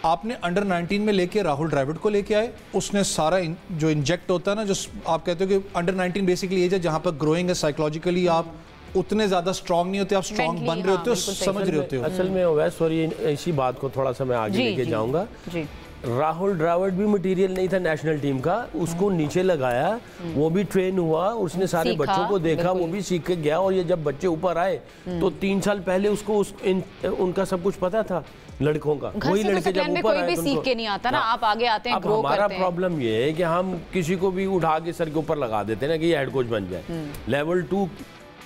आपने अंडर 19 में लेके राहुल द्रविड़ को लेके आए, उसने सारा जो इंजेक्ट होता है ना, जो आप कहते हो कि अंडर 19 बेसिकली एज है जहां पर ग्रोइंग है, साइकोलॉजिकली आप उतने ज्यादा स्ट्रांग नहीं होते, आप स्ट्रांग बन रहे होते हो, समझ रहे होते हो। असल में सॉरी, इसी बात को थोड़ा सा मैं आगे लेके जाऊंगा। राहुल द्रविड़ भी मटेरियल नहीं था नेशनल टीम का, उसको नीचे लगाया, वो भी ट्रेन हुआ, उसने सारे बच्चों को देखा, वो भी सीख के गया। और ये जब बच्चे ऊपर आए तो 3 साल पहले उसको उनका सब कुछ पता था। लड़कों का, घर वही से लड़के जब ऊपर कोई आए भी तो सीख के नहीं आता ना, आप आगे आते हैं, ग्रो हमारा करते हैं। प्रॉब्लम ये है कि हम किसी को भी उठा के सर के ऊपर लगा देते हैं ना कि ये हेड कोच बन जाए। लेवल 2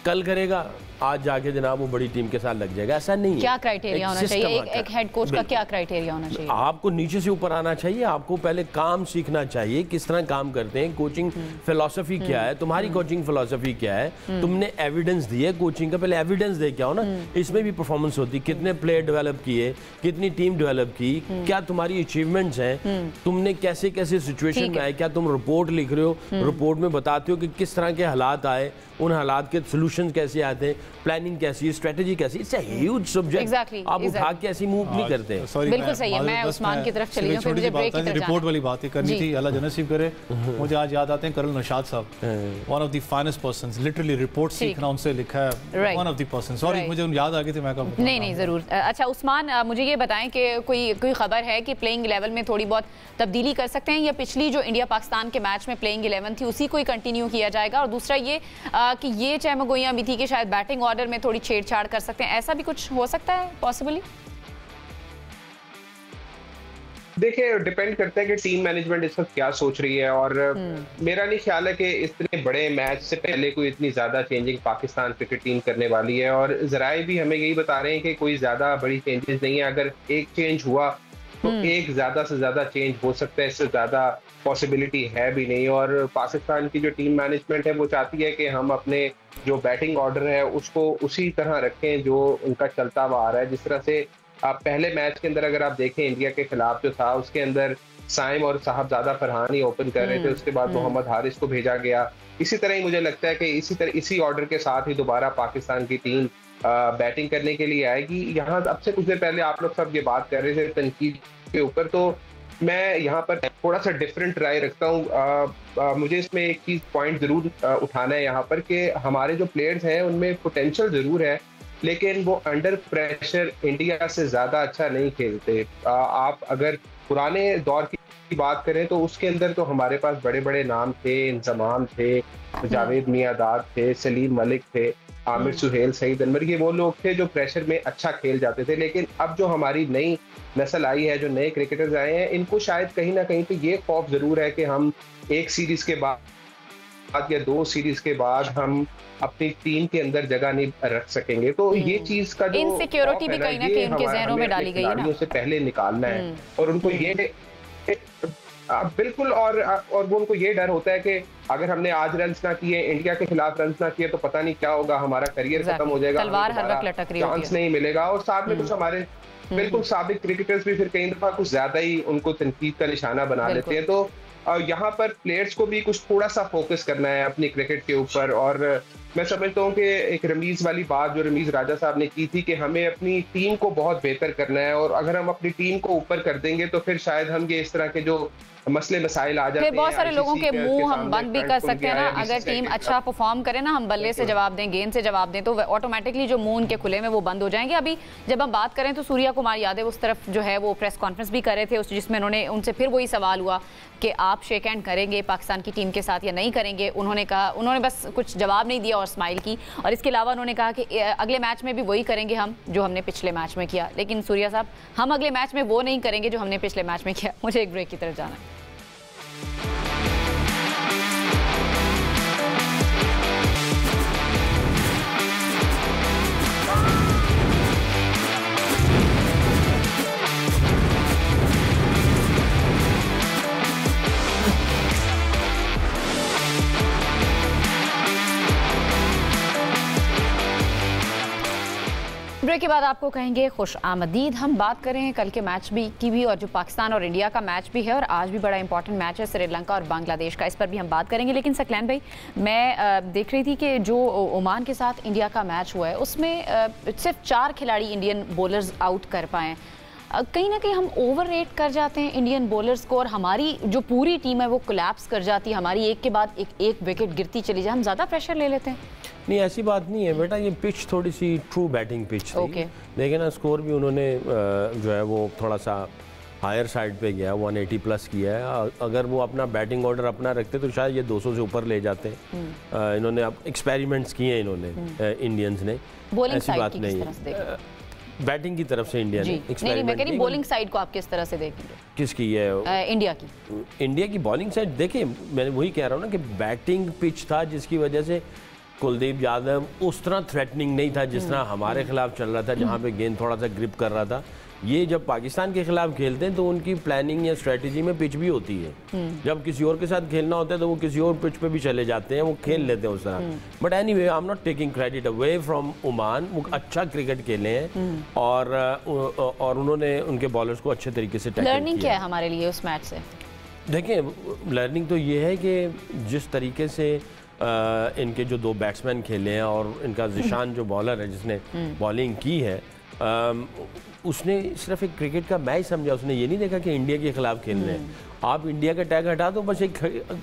कल करेगा, आज जाके जनाब वो बड़ी टीम के साथ लग जाएगा, ऐसा नहीं है। क्या क्राइटेरिया होना चाहिए एक हेड कोच का? क्या क्राइटेरिया होना चाहिए? आपको नीचे से ऊपर आना चाहिए, आपको पहले काम सीखना चाहिए, किस तरह काम करते हैं, कोचिंग फिलॉसफी क्या है, तुम्हारी कोचिंग फिलॉसफी क्या है, तुमने एविडेंस दिए कोचिंग का, पहले एविडेंस दे के आओ ना। इसमें भी परफॉर्मेंस होती है, कितने प्लेयर डेवलप किए, कितनी टीम डेवलप की, क्या तुम्हारी अचीवमेंट्स हैं, तुमने कैसे कैसे सिचुएशन में आए, क्या तुम रिपोर्ट लिख रहे हो, रिपोर्ट में बताते हो कि किस तरह के हालात आए, उन हालात के सोल्यूशन कैसे आते हैं, प्लानिंग कैसी है, स्ट्रेटेजी कैसी, इट्स अ ह्यूज सब्जेक्ट। आप उठा के ऐसी मूव नहीं करते। बिल्कुल सही है। मैं उस्मान की तरफ चली जाऊं, फिर मुझे ब्रेक की तरफ रिपोर्ट वाली बात ही करनी थी, अल्लाह जन्नत नसीब करे। मुझे आज याद आते हैं कर्नल नौशाद साहब, one of the finest persons, literally report सीखना उनसे लिखा है, one of the person. Sorry मुझे याद आ गई थी, मैं कब नहीं जरूर। अच्छा उस्मान, मुझे ये बताएं कि कोई खबर है कि प्लेइंग 11 में थोड़ी बहुत तब्दीली कर सकते हैं, या पिछली जो इंडिया पाकिस्तान के मैच में प्लेइंग 11 थी उसी को ही कंटिन्यू किया जाएगा? और दूसरा ये कि ये चाहे मगोइयां भी थी कि शायद बैटिंग ऑर्डर में थोड़ी छेड़छाड़ कर सकते हैं, ऐसा भी कुछ हो सकता है पॉसिबली? देखिए, डिपेंड करता है कि टीम मैनेजमेंट इस वक्त क्या सोच रही है, और मेरा नहीं ख्याल है कि इतने बड़े मैच से पहले कोई इतनी ज्यादा चेंजिंग पाकिस्तान क्रिकेट टीम करने वाली है, और जराए भी हमें यही बता रहे हैं कि कोई ज्यादा बड़ी चेंजेस नहीं है। अगर एक चेंज हुआ तो एक ज्यादा से ज्यादा चेंज हो सकता है, इससे ज्यादा पॉसिबिलिटी है भी नहीं। और पाकिस्तान की जो टीम मैनेजमेंट है वो चाहती है कि हम अपने जो बैटिंग ऑर्डर है उसको उसी तरह रखें जो उनका चलता हुआ आ रहा है। जिस तरह से आप पहले मैच के अंदर अगर आप देखें इंडिया के खिलाफ जो था, उसके अंदर साइम और साहबजादा फरहान ही ओपन कर रहे थे, उसके बाद मोहम्मद हारिस को भेजा गया। इसी तरह ही मुझे लगता है कि इसी ऑर्डर के साथ ही दोबारा पाकिस्तान की टीम बैटिंग करने के लिए आएगी। यहाँ अब से कुछ देर पहले आप लोग सब ये बात कर रहे थे तनकीद के ऊपर, तो मैं यहाँ पर थोड़ा सा डिफरेंट राय रखता हूँ। मुझे इसमें एक चीज पॉइंट जरूर उठाना है यहाँ पर कि हमारे जो प्लेयर्स हैं उनमें पोटेंशियल जरूर है, लेकिन वो अंडर प्रेशर इंडिया से ज्यादा अच्छा नहीं खेलते। आप अगर पुराने दौर की बात करें तो उसके अंदर तो हमारे पास बड़े बड़े नाम थे, इंजमाम थे, जावेद मियादाद थे, सलीम मलिक थे, आमिर सुहेल, सईद अनवर, ये वो लोग थे जो प्रेशर में अच्छा खेल जाते थे। लेकिन अब जो हमारी नई नस्ल आई है, जो नए क्रिकेटर्स आए हैं, इनको शायद कहीं ना कहीं पे ये खौफ जरूर है कि हम एक सीरीज के बाद या 2 सीरीज के बाद हम अपनी टीम के अंदर जगह नहीं रख सकेंगे। तो ये चीज का जो इनसिक्योरिटी भी कहीं ना कहीं उनके ज़हनों में डाली गई है ना, से पहले निकालना है। और उनको ये बिल्कुल, और वो उनको ये डर होता है कि अगर हमने आज रन ना किए, इंडिया के खिलाफ रन ना किए, तो पता नहीं क्या होगा, हमारा करियर खत्म हो जाएगा, तलवार हर वक्त लटक रही होती है, चांस नहीं मिलेगा। और साथ में कुछ हमारे बिल्कुल साबिक क्रिकेटर्स भी फिर कई दफा कुछ ज्यादा ही उनको तनकीद का निशाना बना लेते हैं। तो यहाँ पर प्लेयर्स को भी कुछ थोड़ा सा फोकस करना है अपनी क्रिकेट के ऊपर। और मैं समझता हूँ कि एक रमीज वाली बात जो रमीज राजा साहब ने की थी कि हमें अपनी टीम को बहुत बेहतर करना है, और अगर हम अपनी टीम को ऊपर कर देंगे तो फिर शायद हम ये इस तरह के जो मसले मसाइल आ जाते हैं, बहुत सारे लोगों के मुंह हम बंद भी कर सकते हैं ना। अगर टीम अच्छा परफॉर्म करे ना, हम बल्ले से जवाब दें, गेंद से जवाब दें, तो ऑटोमेटिकली जो मुंह उनके खुले में वो बंद हो जाएंगे। अभी जब हम बात करें तो सूर्या कुमार यादव उस तरफ जो है वो प्रेस कॉन्फ्रेंस भी कर रहे थे, जिसमें उनसे फिर वही सवाल हुआ कि आप शेक हैंड करेंगे पाकिस्तान की टीम के साथ या नहीं करेंगे। उन्होंने बस कुछ जवाब नहीं दिया और स्माइल की, और इसके अलावा उन्होंने कहा कि अगले मैच में भी वही करेंगे हम जो हमने पिछले मैच में किया। लेकिन सूर्या साहब, हम अगले मैच में वो नहीं करेंगे जो हमने पिछले मैच में किया। मुझे एक ब्रेक की तरफ जाना है। ब्रेक के बाद आपको कहेंगे खुश आमदीद। हम बात करें कल के मैच की भी, और जो पाकिस्तान और इंडिया का मैच भी है, और आज भी बड़ा इंपॉर्टेंट मैच है श्रीलंका और बांग्लादेश का, इस पर भी हम बात करेंगे। लेकिन सकलैन भाई, मैं देख रही थी कि जो ओमान के साथ इंडिया का मैच हुआ है उसमें सिर्फ 4 खिलाड़ी इंडियन बॉलर्स आउट कर पाए। कहीं ना कहीं हम ओवर रेट कर जाते हैं इंडियन बॉलर्स को, और हमारी जो पूरी टीम है वो कोलैप्स कर जाती है, हमारी एक के बाद एक विकेट गिरती चली जाए, हम ज़्यादा प्रेशर ले लेते हैं। नहीं, ऐसी बात नहीं है बेटा, ये पिच थोड़ी सी ट्रू बैटिंग पिच थी। देखें ना, स्कोर भी उन्होंने जो है वो थोड़ा सा हायर साइड पे गया, 180 प्लस किया है। अगर वो अपना बैटिंग ऑर्डर अपना रखते तो शायद ये 200 से ऊपर ले जाते हैं। इन्होंने अब एक्सपेरिमेंट्स किए हैं इन्होंने, इंडियंस ने, ऐसी बात नहीं है। बैटिंग की तरफ से इंडिया ने नहीं, मैं कह रही बॉलिंग साइड को आप किस तरह से देखेंगे? किसकी है? इंडिया की बॉलिंग साइड। देखिए मैं वही कह रहा हूँ ना कि बैटिंग पिच था जिसकी वजह से कुलदीप यादव उस तरह थ्रेटनिंग नहीं था जिस तरह हमारे खिलाफ चल रहा था, जहाँ पे गेंद थोड़ा सा ग्रिप कर रहा था। ये जब पाकिस्तान के खिलाफ खेलते हैं तो उनकी प्लानिंग या स्ट्रेटजी में पिच भी होती है। जब किसी और के साथ खेलना होता है तो वो किसी और पिच पे भी चले जाते हैं, वो खेल लेते हैं उस तरह। But anyway I am not taking credit away from Oman. वो अच्छा क्रिकेट खेले हैं और उन्होंने उनके बॉलर्स को अच्छे तरीके से टैकल किया। लर्निंग क्या है हमारे लिए उस मैच से? देखिए लर्निंग तो ये है कि जिस तरीके से इनके जो 2 बैट्समैन खेले हैं और इनका जिशान जो बॉलर है जिसने बॉलिंग की है, उसने सिर्फ एक क्रिकेट का मैच समझा। उसने ये नहीं देखा कि इंडिया के खिलाफ खेल रहे हैं। आप इंडिया का टैग हटा दो, बस एक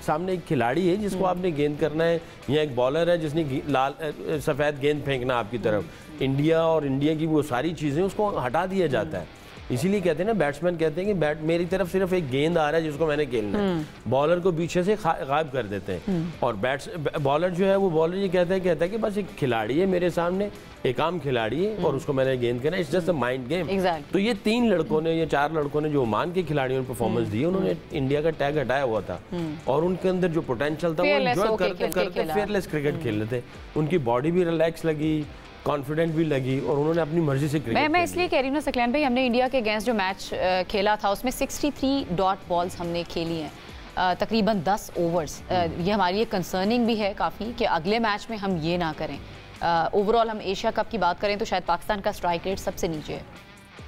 सामने एक खिलाड़ी है जिसको आपने गेंद करना है, या एक बॉलर है जिसने लाल सफ़ेद गेंद फेंकना आपकी तरफ। इंडिया और इंडिया की वो सारी चीज़ें उसको हटा दिया जाता है। इसीलिए कहते हैं ना, बैट्समैन कहते हैं कि मेरी तरफ सिर्फ एक गेंद आ रहा है जिसको मैंने खेलना है। बॉलर को पीछे से गायब कर देते हैं। और बॉलर जो है वो बॉलर ये कहता है कि बस एक खिलाड़ी है मेरे सामने, एक आम खिलाड़ी है और उसको मैंने गेंद करना है। It's just a mind game. तो ये 3 लड़कों ने या 4 लड़कों ने जो ओमान के खिलाड़ियों ने परफॉर्मेंस दी, उन्होंने इंडिया का टैग हटाया हुआ था और उनके अंदर जो पोटेंशियल था वो एंजॉय करते फेयरलेस क्रिकेट खेल रहे थे। उनकी बॉडी भी रिलैक्स लगी, कॉन्फिडेंट भी लगी और उन्होंने अपनी मर्जी से क्रिकेट मैं इसलिए कह रही हूँ ना सकलैन भाई, हमने इंडिया के अगेंस्ट जो मैच खेला था उसमें 63 डॉट बॉल्स हमने खेली हैं, तकरीबन 10 ओवर्स। ये हमारे लिए कंसर्निंग भी है काफ़ी कि अगले मैच में हम ये ना करें। ओवरऑल हम एशिया कप की बात करें तो शायद पाकिस्तान का स्ट्राइक रेट सबसे नीचे है।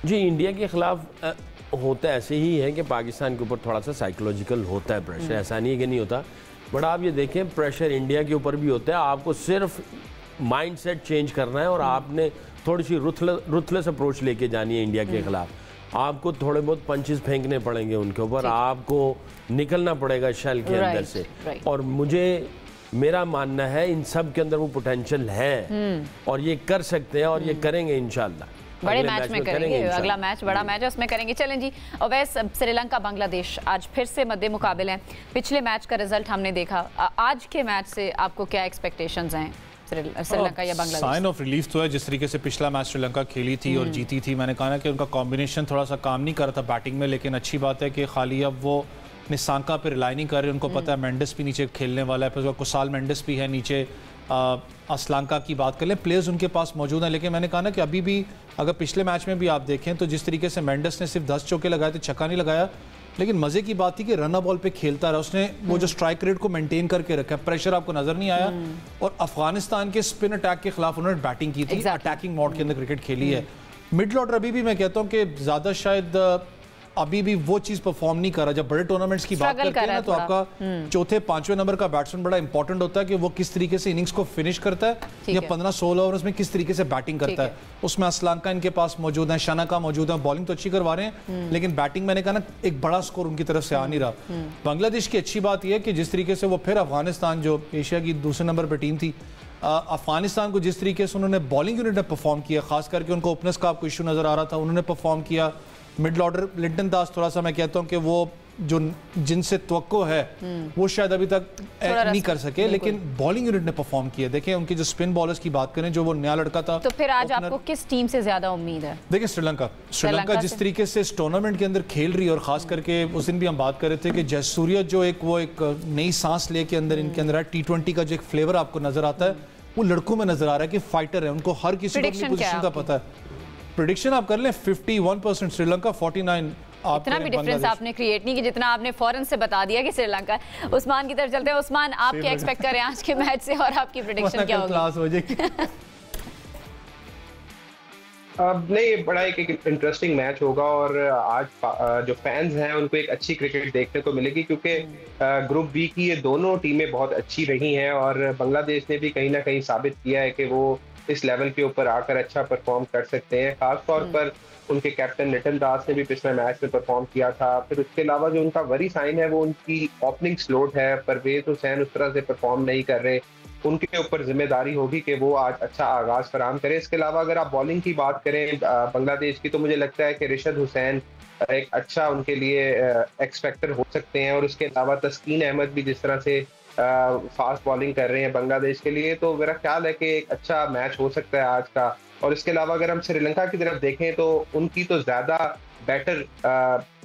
जी, इंडिया के खिलाफ होता ऐसे ही है कि पाकिस्तान के ऊपर थोड़ा सा साइकोलॉजिकल होता है प्रेशर। ऐसा नहीं है कि नहीं होता, बट आप ये देखें प्रेशर इंडिया के ऊपर भी होता है। आपको सिर्फ माइंडसेट चेंज करना है और आपने थोड़ी सी रुथलेस अप्रोच लेके जानी है इंडिया के खिलाफ। आपको थोड़े बहुत पंचेस फेंकने पड़ेंगे उनके ऊपर, आपको निकलना पड़ेगा शेल के अंदर से। और मेरा मानना है इन सब के अंदर वो पोटेंशियल है और ये कर सकते हैं और ये करेंगे इंशाल्लाह। बड़े मैच में करेंगे। अगला मैच बड़ा मैच है, उसमें करेंगे। चलें जी, अवैस श्रीलंका बांग्लादेश आज फिर से मद्दे मुकाबले हैं। पिछले मैच का रिजल्ट हमने देखा, आज के मैच से आपको क्या एक्सपेक्टेशंस हैं श्रीलंका या बांग्लादेश? साइन ऑफ रिलीफ तो है, जिस तरीके से पिछला मैच श्रीलंका खेली थी और जीती थी। मैंने कहा ना कि उनका कॉम्बिनेशन थोड़ा सा काम नहीं कर रहा था बैटिंग में, लेकिन अच्छी बात है कि खाली अब वो निसांका पे रिलाई नहीं कर रहे। उनको पता है मेंडिस भी नीचे खेलने वाला है, फिर कुसाल मेंडिस भी है नीचे। असलांका की बात कर लें, प्लेयर्स उनके पास मौजूद हैं। लेकिन मैंने कहा ना कि अभी भी अगर पिछले मैच में भी आप देखें तो जिस तरीके से मेंडिस ने सिर्फ 10 चौके लगाए थे, छक्का नहीं लगाया, लेकिन मजे की बात थी कि रन बॉल पे खेलता रहा। उसने वो जो स्ट्राइक रेट को मेंटेन करके रखा, प्रेशर आपको नजर नहीं आया। और अफगानिस्तान के स्पिन अटैक के खिलाफ उन्होंने बैटिंग की थी, अटैकिंग मोड के अंदर क्रिकेट खेली है। मिडल ऑर्डर अभी भी मैं कहता हूँ कि ज्यादा शायद अभी भी वो चीज परफॉर्म नहीं कर रहा। जब बड़े टूर्नामेंट्स की बात करते हैं ना, तो आपका चौथे 5वें नंबर का बैट्समैन बड़ा इंपॉर्टेंट होता है कि वो किस तरीके से इनिंग्स को फिनिश करता है या 15-16 ओवर्स में किस तरीके से बैटिंग करता है। उसमें असलांका इनके पास मौजूद है, शनाका मौजूद है। बॉलिंग तो अच्छी करवा रहे हैं, लेकिन बैटिंग मैंने कहा ना एक बड़ा स्कोर उनकी तरफ से आ नहीं रहा। बांग्लादेश की अच्छी बात यह है कि जिस तरीके से वो फिर अफगानिस्तान जो एशिया की दूसरे नंबर पर टीम थी, अफगानिस्तान को जिस तरीके से उन्होंने बॉलिंग यूनिट ने परफॉर्म किया, खास करके उनको ओपनर्स का आपको इशू नजर आ रहा था, उन्होंने परफॉर्म किया। मिडल ऑर्डर लिंटन दास थोड़ा सा मैं कहता हूं कि वो जो जिनसे तवक्को है वो शायद अभी तक नहीं कर सके, लेकिन बॉलिंग यूनिट ने परफॉर्म किया। देखें उनकी जो स्पिन बॉलर्स की बात करें, जो वो नया लड़का था, तो फिर आज आपको किस टीम से ज्यादा उम्मीद है? देखिए श्रीलंका जिस तरीके से इस टूर्नामेंट के अंदर खेल रही है, और खास करके उस दिन भी हम बात कर रहे थे कि जयसूर्या जो एक नई सांस लेके अंदर इनके अंदर है। T20 का जो एक फ्लेवर आपको नजर आता है वो लड़कों में नजर आ रहा है कि फाइटर है, उनको हर किसी को अपनी पोजीशन का पता है। प्रेडिक्शन आप कर लें 51% श्रीलंका, 49। इतना भी डिफरेंस आपने क्रिएट नहीं कि जितना आपने फौरन से बता दिया कि श्रीलंका। उस्मान की तरफ चलते हैं। उस्मान, आप क्या एक्सपेक्ट कर रहे हैं आज के मैच से और आपकी प्रेडिक्शन क्या होगी? क्लास हो जाएगी। नहीं, बड़ा एक इंटरेस्टिंग मैच होगा और आज जो फैंस हैं उनको एक अच्छी क्रिकेट देखने को मिलेगी, क्योंकि ग्रुप बी की ये दोनों टीमें बहुत अच्छी रही हैं और बांग्लादेश ने भी कहीं ना कहीं साबित किया है कि वो इस लेवल के ऊपर आकर अच्छा परफॉर्म कर सकते हैं। खासतौर पर उनके कैप्टन लिटन दास ने भी पिछले मैच में परफॉर्म किया था। फिर उसके अलावा जो उनका वरी साइन है वो उनकी ओपनिंग स्लोट है। परवेज हुसैन उस तरह से परफॉर्म नहीं कर रहे, उनके ऊपर जिम्मेदारी होगी कि वो आज अच्छा आगाज फराहम करें। इसके अलावा अगर आप बॉलिंग की बात करें बांग्लादेश की, तो मुझे लगता है कि रिशद हुसैन एक अच्छा उनके लिए एक्स फैक्टर हो सकते हैं। और उसके अलावा तस्कीन अहमद भी जिस तरह से फास्ट बॉलिंग कर रहे हैं बांग्लादेश के लिए, तो मेरा ख्याल है कि एक अच्छा मैच हो सकता है आज का। और इसके अलावा अगर हम श्रीलंका की तरफ देखें तो उनकी तो ज़्यादा बेटर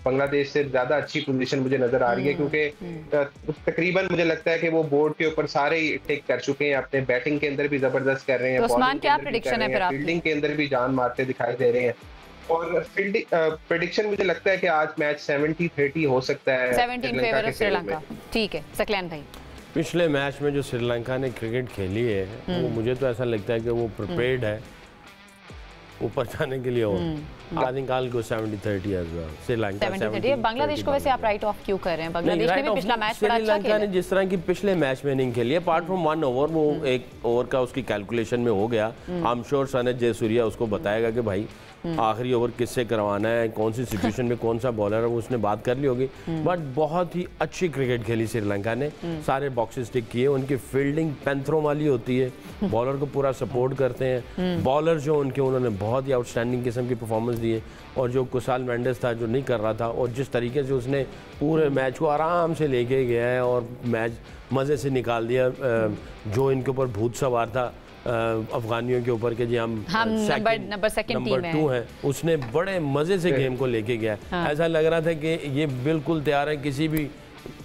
बांग्लादेश से ज़्यादा अच्छी पोजीशन मुझे नज़र आ रही है, क्योंकि तकरीबन मुझे लगता है कि वो बोर्ड के ऊपर सारे ही टेक कर चुके हैं, अपने बैटिंग के अंदर भी ज़बरदस्त कर रहे हैं, उस्मान क्या प्रेडिक्शन है फिर आपकी? फील्डिंग के अंदर भी जान मारते दिखाई दे रहे हैं। और फील्डिंग प्रेडिक्शन मुझे लगता है कि आज मैच 70-30 हो सकता है 17 फेवर ऑफ श्रीलंका। ठीक है सकलैन भाई। पिछले मैच में जो श्रीलंका ने क्रिकेट खेली है वो मुझे तो ऐसा लगता है कि वो प्रिपेयर्ड है ऊपर जाने के लिए। और I think I go 70-30 as well Sri Lanka 70-30। Bangladesh को वैसे आप राइट ऑफ क्यों कर रहे हैं? बांग्लादेश ने भी पिछला मैच बड़ा अच्छा खेला। ने जिस तरह की पिछले मैच में नहीं खेली है, अपार्ट फ्रॉम 1 ओवर, वो एक ओवर का उसकी कैलकुलेशन में हो गया। I am sure Sanath Jayasuriya उसको बताएगा कि भाई आखिरी ओवर किससे करवाना है, कौन सी सिचुएशन में कौन सा बॉलर है, वो उसने बात कर ली होगी। बट बहुत ही अच्छी क्रिकेट खेली श्रीलंका ने, सारे बॉक्सेस टिक किए। उनकी फील्डिंग पैंथरों वाली होती है, बॉलर को पूरा सपोर्ट करते हैं। बॉलर जो उनके, उन्होंने बहुत ही आउटस्टैंडिंग किस्म की परफॉर्मेंस दी है। और जो कुशाल मेंडिस था जो नहीं कर रहा था, और जिस तरीके से उसने पूरे मैच को आराम से लेके गया है और मैच मज़े से निकाल दिया। जो इनके ऊपर भूत सवार था अफगानियों के ऊपर के जी हम नंबर 2 है, उसने बड़े मज़े से गेम को लेके गया। ऐसा लग रहा था कि ये बिल्कुल तैयार है किसी भी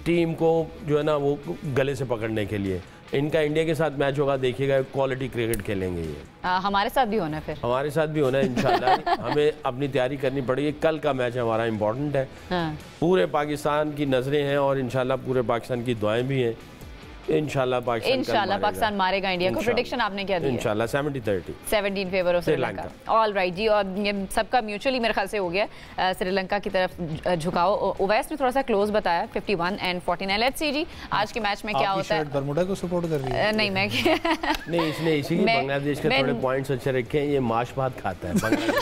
टीम को जो है ना वो गले से पकड़ने के लिए। इनका इंडिया के साथ मैच होगा, देखिएगा क्वालिटी क्रिकेट खेलेंगे ये। हमारे साथ भी होना है फिर, हमारे साथ भी होना है इंशाल्लाह। हमें अपनी तैयारी करनी पड़ेगी। कल का मैच हमारा इम्पोर्टेंट है। पूरे पाकिस्तान की नज़रें हैं और इंशाल्लाह पूरे पाकिस्तान की दुआएं भी हैं। इंशाल्लाह पाकिस्तान मारेगा इंडिया को। प्रेडिक्शन आपने क्या दी? इंशाल्लाह 70-30 17 favour of Sri Lanka. All right जी, और ये सबका म्यूचुअली मेरे ख्याल से हो गया श्रीलंका की तरफ झुकाव। उवैस ने थोड़ा सा क्लोज बताया 51 and 49। लेट्स सी जी आज के मैच में क्या होता है। बरमुडा को सपोर्ट कर रही है? नहीं मैं नहीं, इसने इसीलिए बांग्लादेश के थोड़े पॉइंट्स अच्छे रखे हैं। ये माश भात खाता है बांग्लादेश।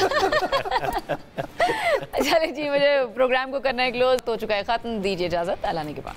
चलिए जी, मुझे प्रोग्राम को करना है क्लोज, तो चुका है खत्म। दीजिए इजाजत, अल्लाह ने के बाद।